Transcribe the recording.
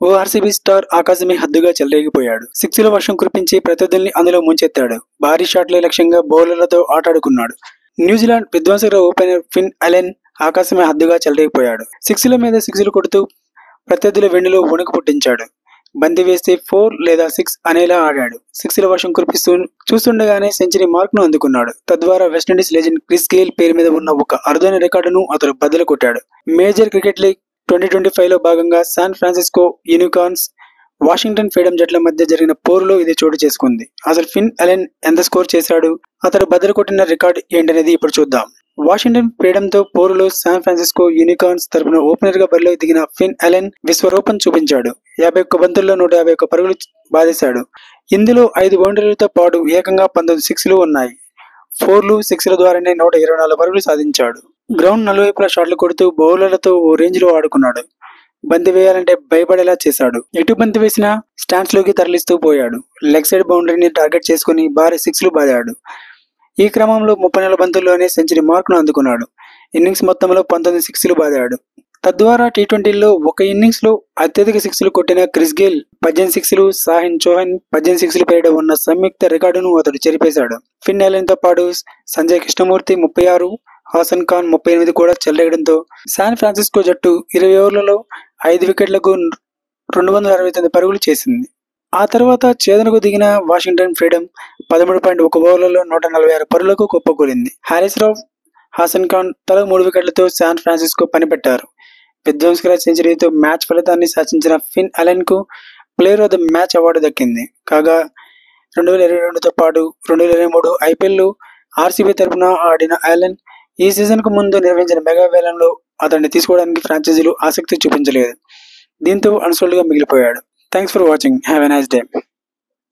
ఓ RCB star ఆకాశమే హద్దుగా చెలరేగిపోయాడు. సిక్స్ల వర్షం కురిపించి ప్రత్యర్థుల్ని అందులో ముంచెత్తాడు. భారీ షాట్లే లక్ష్యంగా బౌలర్లతో ఆటాడుకున్నాడు. న్యూజిలాండ్ విధ్వంసక ఓపెనర్ ఫిన్ అలెన్ ఆకాశమే హద్దుగా చెలరేగిపోయాడు. సిక్స్ల మీద సిక్స్లు కొడుతూ ప్రత్యర్థుల వెన్నులో వణుకు పుట్టించాడు. బంతి వేస్తే 4 లేదా 6 అనేలా ఆడాడు. సిక్స్ల వర్షం కురిపిస్తూ చూస్తుండగానే సెంచరీ మార్క్ను అందుకున్నాడు. తద్వారా వెస్టిండీస్ లెజెండ్ క్రిస్ గేల్ పేరు మీద ఉన్న ఒక అరుదైన రికార్డును అతడు బద్దలు కొట్టాడు. మేజర్ క్రికెట్ లీగ్ 2025లో భాగంగా San Francisco unicorns, Washington freedom జట్ల మధ్య జరిగిన పోరులో ఇది చోటు చేసుకుంది. అసలు ఫిన్ అలెన్ ఎంత స్కోర్ చేశాడు, అతడు బద్దలు కొట్టిన రికార్డు ఏంటనేది ఇప్పుడు చూద్దాం. వాషింగ్టన్ ఫ్రీడమ్తో పోరులో శాన్ ఫ్రాన్సిస్కో యూనికార్న్స్ తరపున ఓపెనర్గా బరిలోకి దిగిన ఫిన్ అలెన్ విశ్వరూపం చూపించాడు. 51 బంతుల్లో 151 పరుగులు బాదేశాడు. ఇందులో 5 బౌండరీలతో పాటు ఏకంగా 19 సిక్స్లు ఉన్నాయి. 4లు, 6ల ద్వారానే 124 పరుగులు సాధించాడు. గ్రౌండ్ నలువైపులా షాట్లు కొడుతూ బౌలర్లతో ఓ రేంజ్లో ఆడుకున్నాడు. బంతి వేయాలంటే భయపడేలా చేశాడు. ఎటు బంతి వేసినా స్టాండ్స్ లోకి తరలిస్తూ పోయాడు. లెగ్ సైడ్ బౌండరీని టార్గెట్ చేసుకుని భారీ సిక్స్లు బాదాడు. ఈ క్రమంలో 34 బంతుల్లోనే సెంచరీ మార్క్ను అందుకున్నాడు. ఇన్నింగ్స్ మొత్తంలో 19 సిక్స్లు బాదాడు. తద్వారా టీ20లో ఒక ఇన్నింగ్స్ లో అత్యధిక సిక్స్లు కొట్టిన క్రిస్ గేల్ 18 సిక్స్లు, సాహిన్ చౌహాన్ 18 సిక్స్లు పేరిట ఉన్న సంయుక్త రికార్డును అతడు చెరిపేశాడు. ఫిన్ అలెన్ తో పాటు సంజయ్ కృష్ణమూర్తి 36, హాసన్ ఖాన్ 38 కూడా చెలరేగడంతో శాన్ ఫ్రాన్సిస్కో జట్టు 20 ఓవర్లలో 5 వికెట్లకు 269 పరుగులు చేసింది. ఆ తర్వాత ఛేదనకు దిగిన వాషింగ్టన్ ఫ్రీడమ్ 13.1 ఓవర్లలో 146 పరుగులకు కుప్పకూలింది. హారిస్ రావ్, హాసన్ ఖాన్ తలా 3 వికెట్లతో శాన్ ఫ్రాన్సిస్కో పనిపెట్టారు. విధ్వంసకర సెంచరీతో మ్యాచ్ ఫలితాన్ని శాసించిన ఫిన్ అలెన్ కు player of the match award దక్కింది. కాగా 2022తో పాటు 2023 ఐపీఎల్ ఆర్సీబీ తరపున ఆడిన అలెన్ ఈ సీజన్ కు ముందు నిర్వహించిన మెగా వేలంలో అతన్ని తీసుకోవడానికి ఫ్రాంచైజీలు ఆసక్తి చూపించలేదు. దీంతో అన్సోల్డ్ గా మిగిలిపోయాడు. Thanks for watching. Have a nice day.